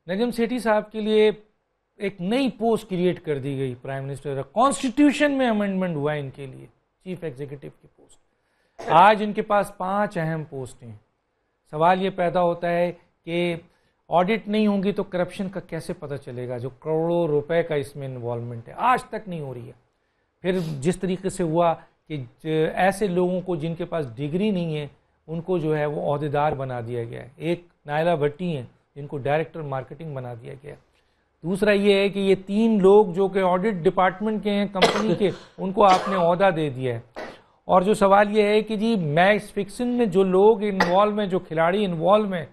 नजम सेठी साहब के लिए एक नई पोस्ट क्रिएट कर दी गई प्राइम मिनिस्टर, कॉन्स्टिट्यूशन में अमेंडमेंट हुआ इनके लिए, चीफ एग्जीक्यूटिव की पोस्ट। आज इनके पास 5 अहम पोस्ट हैं। सवाल ये पैदा होता है कि ऑडिट नहीं होंगी तो करप्शन का कैसे पता चलेगा, जो करोड़ों रुपए का इसमें इन्वॉल्वमेंट है, आज तक नहीं हो रही है। फिर जिस तरीके से हुआ कि ऐसे लोगों को जिनके पास डिग्री नहीं है उनको जो है वो ओहदेदार बना दिया गया है। एक नायला भट्टी हैं जिनको डायरेक्टर मार्केटिंग बना दिया गया है। दूसरा ये है कि ये 3 लोग जो कि ऑडिट डिपार्टमेंट के हैं कंपनी के, उनको आपने ओहदा दे दिया है। और जो सवाल ये है कि जी मैच फिक्सिंग में जो लोग इन्वॉल्व हैं, जो खिलाड़ी इन्वॉल्व हैं,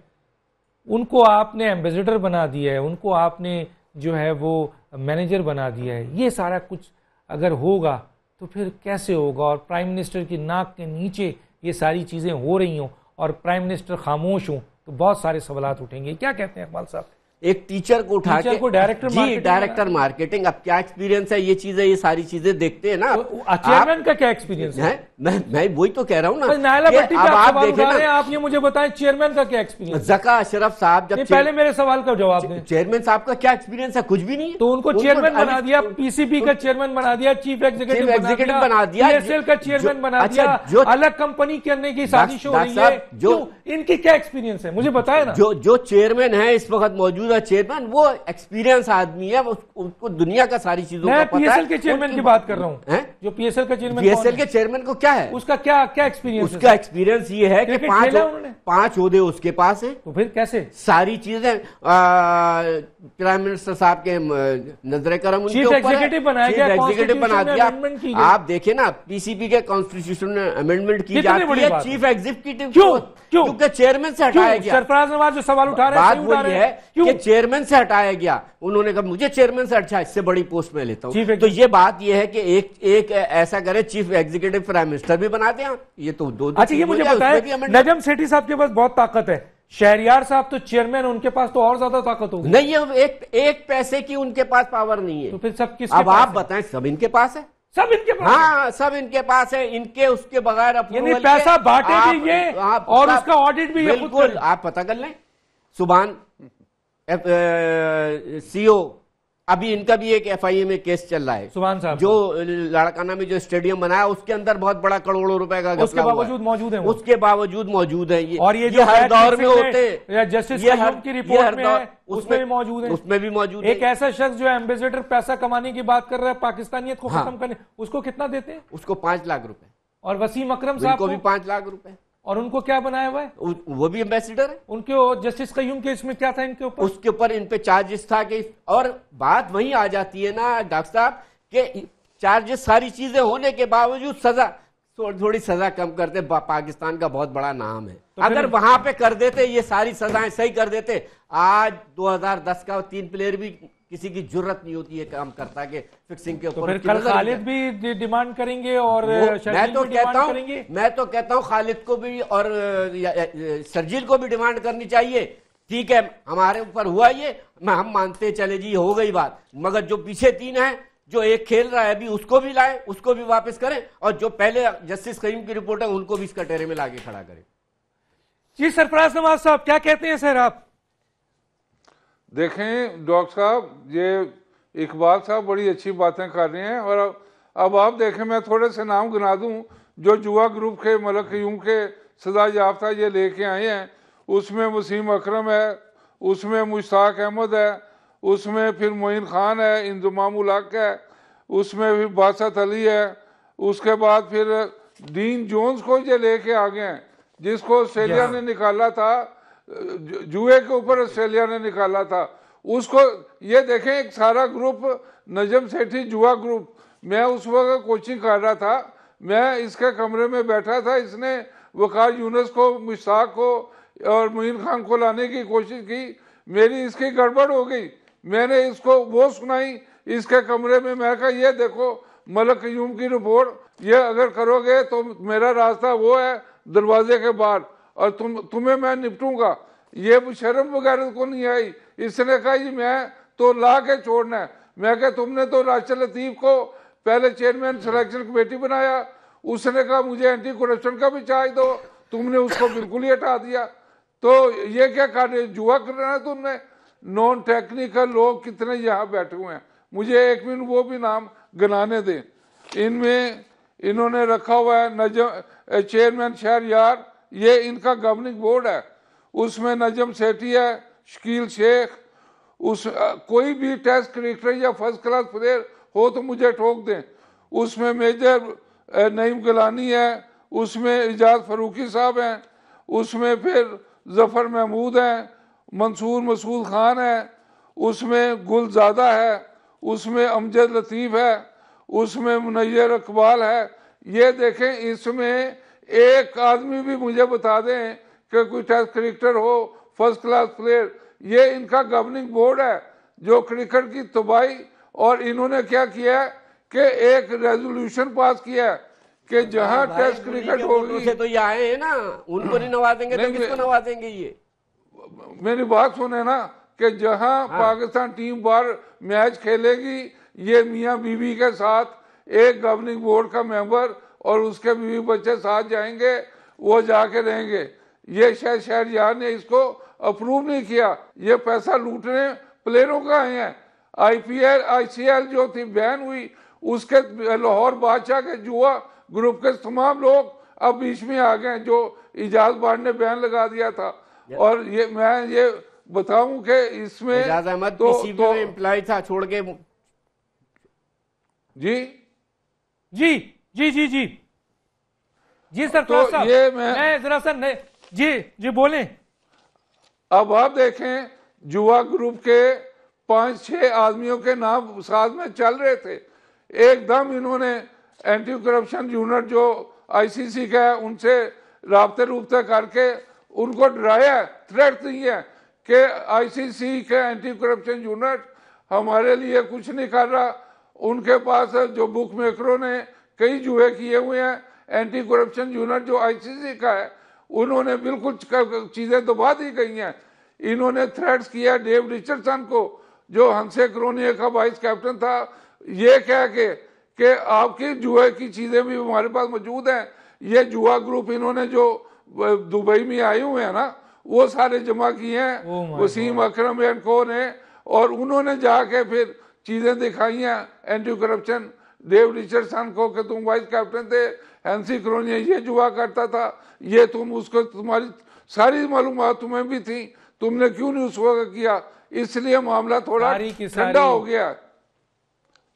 उनको आपने एम्बेसडर बना दिया है, उनको आपने जो है वो मैनेजर बना दिया है। ये सारा कुछ अगर होगा तो फिर कैसे होगा? और प्राइम मिनिस्टर की नाक के नीचे ये सारी चीज़ें हो रही हों और प्राइम मिनिस्टर खामोश हों तो बहुत सारे सवाल उठेंगे। क्या कहते हैं इकबाल साहब? एक टीचर को उठा के डायरेक्टर मार्केटिंग, अब क्या एक्सपीरियंस है, ये चीजें, ये सारी चीजें देखते हैं ना। चेयरमैन का क्या एक्सपीरियंस है? मैं वही तो कह रहा हूँ ना। नायला भट्टी पे आप देखें ना, आप ये मुझे बताएं चेयरमैन का क्या एक्सपीरियंस? जका अशरफ साहब जब पहले मेरे सवाल का जवाब दें। चेयरमैन साहब का क्या एक्सपीरियंस है? कुछ भी नहीं। तो उनको चेयरमैन बना दिया, पीसीबी का चेयरमैन बना दिया, चीफ एग्जीक्यूटिव बना दिया, पीएसएल का चेयरमैन बना दिया, अलग कंपनी करने की साजिश हो रही है। जो इनकी क्या एक्सपीरियंस है मुझे बताया ना। जो चेयरमैन है इस वक्त मौजूदा चेयरमैन, वो एक्सपीरियंस आदमी है, उसको दुनिया का सारी चीजों का पता है। पीएसएल के चेयरमैन की बात कर रहा हूं, जो पीएसएल का चेयरमैन, पीएसएल के चेयरमैन को क्या है, उसका क्या एक्सपीरियंस? उसका एक्सपीरियंस ये है कि 5 ओहदे उसके पास है। तो फिर कैसे सारी चीजें प्राइम मिनिस्टर साहब के नजर करम उनके ऊपर, एग्जीक्यूटिव बना दिया। आप देखें ना, पीसीबी के कॉन्स्टिट्यूशन में अमेंडमेंट की जाती है, चीफ एग्जीक्यूटिव क्योंकि चेयरमैन से हटाया गया। सरफराज नवाज जो सवाल उठा रहे हैं, बात वही है कि चेयरमैन से हटाया गया। उन्होंने कहा मुझे चेयरमैन से अच्छा, इससे बड़ी पोस्ट में लेता हूं। तो ये बात ये है कि एक ऐसा करे, चीफ एग्जीक्यूटिव प्राइम मिनिस्टर भी बना दें। ये तो दो अच्छा, ये मुझे पता है नजम सेठी साहब के पास बहुत ताकत है, शहरियार साहब तो चेयरमैन, उनके पास तो और ज्यादा ताकत होगी। नहीं, एक पैसे की उनके पास पावर नहीं है। तो फिर सब किसके अब आप बताएं? सब इनके पास है, सब इनके पास। हाँ, सब इनके पास है। इनके उसके बगैर यानी पैसा बांटे भी ये और उसका ऑडिट भी। बिल्कुल, आप पता कर लें। सुभान सीओ, अभी इनका भी एक एफआईए में केस चल रहा है, सुभान साहब, जो लाड़काना में जो स्टेडियम बनाया उसके अंदर बहुत बड़ा करोड़ों रुपए का घपला, उसके बावजूद मौजूद है, उसके बावजूद मौजूद है। और ये हर दौर में होते हैं, जस्टिस कयूम की रिपोर्ट में है, उसमें भी मौजूद है, उसमें भी मौजूद है। एक ऐसा शख्स जो एम्बेसडर पैसा कमाने की बात कर रहा है, पाकिस्तानियत को खत्म करने, उसको कितना देते हैं? उसको 5 लाख रुपए। और वसीम अकरम साहब को भी 5 लाख रुपए। और उनको क्या बनाया हुआ है? वो भी एम्बेसडर है। उनके जस्टिस कयूम के इसमें क्या था इनके ऊपर? उसके ऊपर इन पे चार्जेस था कि, और बात वही आ जाती है ना डॉक्टर साहब कि चार्जेस, सारी चीजें होने के बावजूद सजा, थोड़ी सजा कम करते। पाकिस्तान का बहुत बड़ा नाम है, तो अगर वहां पे कर देते, ये सारी सजाएं सही कर देते, आज 2010 का 3 प्लेयर भी किसी की जरूरत नहीं होती है काम करता के फिक्सिंग के ऊपर। तो फिर कल खालिद भी डिमांड करेंगे और मैं तो कहता हूं खालिद को भी और शर्जील को भी डिमांड करनी चाहिए। ठीक है, हमारे ऊपर हुआ ये, हम मानते चले जी, हो गई बात, मगर जो पीछे 3 हैं, जो एक खेल रहा है अभी, उसको भी लाएं, उसको भी वापस करें, और जो पहले जस्टिस कयूम की रिपोर्ट है उनको भी इस कटोरे में लाके खड़ा करें। जी सरफराज नवाज साहब, क्या कहते हैं सर आप? देखें डॉक्टर साहब, ये इकबाल साहब बड़ी अच्छी बातें कर रहे हैं, और अब आप देखें, मैं थोड़े से नाम गिना दूं जो जुआ ग्रुप के मलक कयूम के सजा याफ्ता ये लेके आए हैं। उसमें वसीम अकरम है, उसमें मुश्ताक अहमद है, उसमें फिर मोइन खान है, इंजमाम उल हक है, उसमें फिर बासत अली है, उसके बाद फिर डीन जोन्स को ये लेके आ गए हैं, जिसको ऑस्ट्रेलिया ने निकाला था, जुए के ऊपर ऑस्ट्रेलिया ने निकाला था उसको। ये देखें, एक सारा ग्रुप, नजम सेठी जुआ ग्रुप, मैं उस वक्त कोचिंग कर रहा था, मैं इसके कमरे में बैठा था, इसने वकार यूनुस को, मुश्ताक को और मोइन खान को लाने की कोशिश की, मेरी इसकी गड़बड़ हो गई, मैंने इसको वो सुनाई इसके कमरे में, मैं कहा ये देखो मलक कयूम की रिपोर्ट, ये अगर करोगे तो मेरा रास्ता वो है दरवाजे के बाहर, और तुम्हें मैं निपटूंगा। ये शर्म वगैरह को नहीं आई। इसने कहा जी मैं तो ला के छोड़ना है। मैं कहा तुमने तो राशिद लतीफ को पहले चेयरमैन सिलेक्शन कमेटी बनाया, उसने कहा मुझे एंटी करप्शन का भी चार्ज दो, तुमने उसको बिल्कुल ही हटा दिया। तो ये क्या कर रहे, जुआ करना है तुमने? नॉन टेक्निकल लोग कितने यहाँ बैठे हुए हैं, मुझे एक मिनट वो भी नाम गिनाने दें। इनमें इन्होंने रखा हुआ है नजम चेयरमैन शहरयार, ये इनका गवर्निंग बोर्ड है, उसमें नजम सेठी है, शकील शेख, उस कोई भी टेस्ट क्रिकेटर या फर्स्ट क्लास प्लेयर हो तो मुझे ठोक दें, उसमें मेजर नईम गिलानी है, उसमें इजाज फरूकी साहब हैं, उसमें फिर जफर महमूद हैं, मंसूर मसूद खान है, उसमें गुलजादा है, उसमें अमजद लतीफ़ है, उसमें मुनय्यर इकबाल है। ये देखें, इसमें एक आदमी भी मुझे बता दें कि कोई टेस्ट क्रिकेटर हो, फर्स्ट क्लास प्लेयर। ये इनका गवर्निंग बोर्ड है जो क्रिकेट की तबाही, और इन्होंने क्या किया है कि एक रेजोल्यूशन पास किया है कि जहां टेस्ट क्रिकेट होगी, से तो ये आए हैं ना, उनको नहीं नवाजेंगे तो किसको नवाजेंगे? ये मेरी बात सुने ना, कि जहां पाकिस्तान टीम बार मैच खेलेगी, ये मियां बीवी के साथ एक गवर्निंग बोर्ड का मेंबर और उसके बीवी बच्चे साथ जाएंगे, वो जाके रहेंगे। ये शायद शहरयार ने इसको अप्रूव नहीं किया, ये पैसा लूटने प्लेयरों का आए हैं। IPL ICL जो थी बैन हुई, उसके लाहौर बादशाह के जुआ ग्रुप के तमाम लोग अब बीच में आ गए, जो इजाज बांड ने बैन लगा दिया था। और ये मैं ये बताऊं कि इसमें इजाज अहमद PCB में एम्प्लॉय था, छोड़ के जी जी जी जी जी जी सर, तो साहब, ये मैं जरा सा जी जी बोलें। अब आप देखें, जुआ ग्रुप के 5-6 आदमियों के नाम साथ में चल रहे थे, एकदम इन्होंने एंटी करप्शन यूनिट जो ICC का है उनसे राब्ते रूबते करके उनको डराया, थ्रेट दी है कि ICC के एंटी करप्शन यूनिट हमारे लिए कुछ नहीं कर रहा। उनके पास जो बुक मेकरों ने कई जुए किए हुए हैं, एंटी करप्शन यूनिट जो ICC का है, उन्होंने बिल्कुल चीजें दबा दी गई हैं। इन्होंने थ्रेट्स किया डेव रिचर्डसन को, जो हंसे क्रोनिया का वाइस कैप्टन था, ये कह के कि आपकी जुए की चीजें भी हमारे पास मौजूद हैं। ये जुआ ग्रुप इन्होंने जो दुबई में आए हुए हैं ना, वो सारे जमा किए हैं वसीम अकरम एंड को ने, और उन्होंने जाके फिर चीजें दिखाई हैं एंटी करप्शन डेव रिचर्डसन को कि तुम वाइस कैप्टन थे, हैंसी क्रोनिया ये जुआ करता था, ये तुम उसको, तुम्हारी सारी मालूमात तुम्हें भी थी, तुमने क्यों नहीं उस वक्त किया? इसलिए मामला थोड़ा ठंडा हो गया,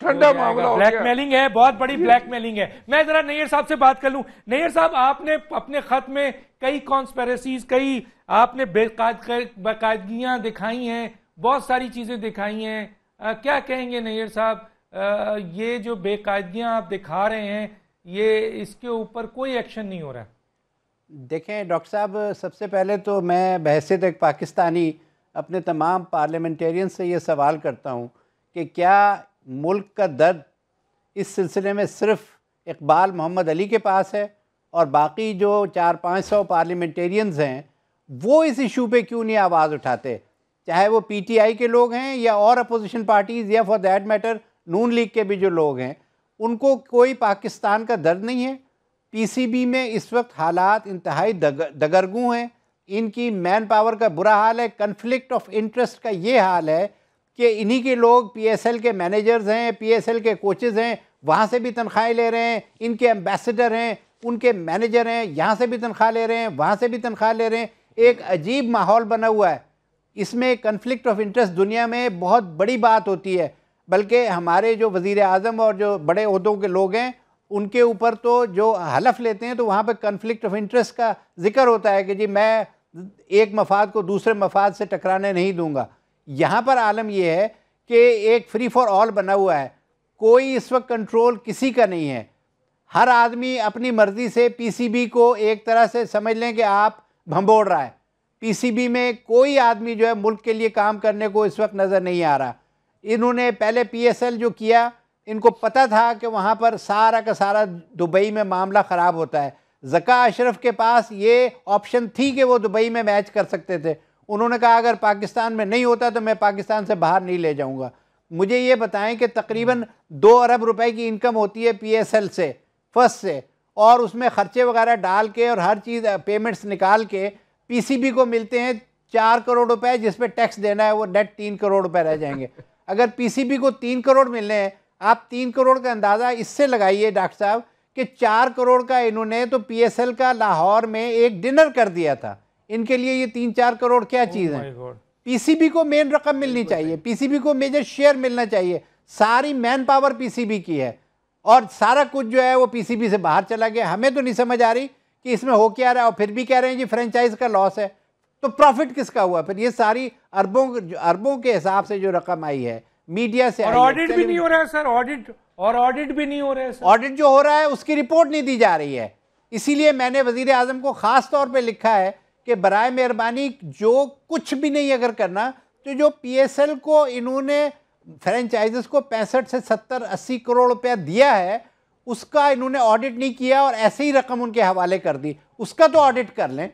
ठंडा मामला हो गया। ब्लैकमेलिंग है, बहुत बड़ी ब्लैकमेलिंग है। मैं जरा नैयर साहब से बात कर लूं। नैयर साहब, आपने अपने खत में कई कॉन्स्पेरेसीज, कई आपने बेकायदगियां दिखाई हैं, बहुत सारी चीजें दिखाई हैं। क्या कहेंगे नैयर साहब, ये जो बेकायदगियां आप दिखा रहे हैं, ये इसके ऊपर कोई एक्शन नहीं हो रहा है? देखें डॉक्टर साहब, सबसे पहले तो मैं बहैसियत एक पाकिस्तानी अपने तमाम पार्लियामेंटेरियन से ये सवाल करता हूँ कि क्या मुल्क का दर्द इस सिलसिले में सिर्फ इकबाल मोहम्मद अली के पास है, और बाकी जो 400-500 पार्लियामेंटेरियंस हैं वो इस इशू पे क्यों नहीं आवाज़ उठाते? चाहे वो PTI के लोग हैं या और अपोजिशन पार्टीज़, या for that matter Noon league के भी जो लोग हैं, उनको कोई पाकिस्तान का दर्द नहीं है? PCB में इस वक्त हालात इंतहाई दगरगू हैं, इनकी मैन पावर का बुरा हाल है, कन्फ्लिक्ट ऑफ इंटरेस्ट का ये हाल है कि इन्हीं के लोग PSL के मैनेजर्स हैं, PSL के कोचेज़ हैं, वहाँ से भी तनख्वाहें ले रहे हैं, इनके एम्बेसडर हैं, उनके मैनेजर हैं, यहाँ से भी तनख्वाह ले रहे हैं, वहाँ से भी तनख्वाह ले रहे हैं। एक अजीब माहौल बना हुआ है। इसमें कन्फ्लिक्ट ऑफ इंटरेस्ट दुनिया में बहुत बड़ी बात होती है, बल्कि हमारे जो वज़ीर आज़म और जो बड़े ओहदों के लोग हैं उनके ऊपर तो जो हलफ लेते हैं तो वहाँ पर कन्फ्लिक्ट ऑफ इंटरेस्ट का जिक्र होता है कि जी मैं एक मफाद को दूसरे मफाद से टकराने नहीं दूंगा। यहाँ पर आलम यह है कि एक फ्री फॉर ऑल बना हुआ है, कोई इस वक्त कंट्रोल किसी का नहीं है। हर आदमी अपनी मर्ज़ी से PCB को एक तरह से समझ लें कि आप भंबोड़ रहा है। PCB में कोई आदमी जो है मुल्क के लिए काम करने को इस वक्त नज़र नहीं आ रहा। इन्होंने पहले PSL जो किया, इनको पता था कि वहाँ पर सारा का सारा दुबई में मामला ख़राब होता है। ज़का अशरफ के पास ये ऑप्शन थी कि वो दुबई में मैच कर सकते थे। उन्होंने कहा अगर पाकिस्तान में नहीं होता तो मैं पाकिस्तान से बाहर नहीं ले जाऊँगा। मुझे ये बताएं कि तकरीबन 2 अरब रुपए की इनकम होती है PSL से, फर्स्ट से, और उसमें ख़र्चे वगैरह डाल के और हर चीज़ पेमेंट्स निकाल के PCB को मिलते हैं 4 करोड़ रुपए जिसपे टैक्स देना है वो नेट 3 करोड़ रुपए रह जाएंगे। अगर पीसीबी को 3 करोड़ मिलने हैं, आप 3 करोड़ का अंदाज़ा इससे लगाइए डॉक्टर साहब कि 4 करोड़ का इन्होंने तो पीएसएल का लाहौर में एक डिनर कर दिया था। इनके लिए ये 3-4 करोड़ क्या चीज़ है। पीसीबी को मेन रकम मिलनी चाहिए, पीसीबी को मेजर शेयर मिलना चाहिए। सारी मैन पावर पीसीबी की है और सारा कुछ जो है वो पीसीबी से बाहर चला गया। हमें तो नहीं समझ आ रही कि इसमें हो क्या रहा है, और फिर भी कह रहे हैं जी फ्रेंचाइज का लॉस है, तो प्रॉफिट किसका हुआ फिर? ये सारी अरबों के हिसाब से जो रकम आई है मीडिया से, और ऑडिट भी नहीं हो रहा है सर, ऑडिट भी नहीं हो रहा है सर। ऑडिट जो हो रहा है उसकी रिपोर्ट नहीं दी जा रही है। इसीलिए मैंने वजीर आजम को खास तौर पे लिखा है कि बराए मेहरबानी जो कुछ भी नहीं अगर करना, तो जो पीएसएल को इन्होंने फ्रेंचाइजेस को 65 से 70-80 करोड़ रुपया दिया है, उसका इन्होंने ऑडिट नहीं किया और ऐसे ही रकम उनके हवाले कर दी। उसका तो ऑडिट कर लें।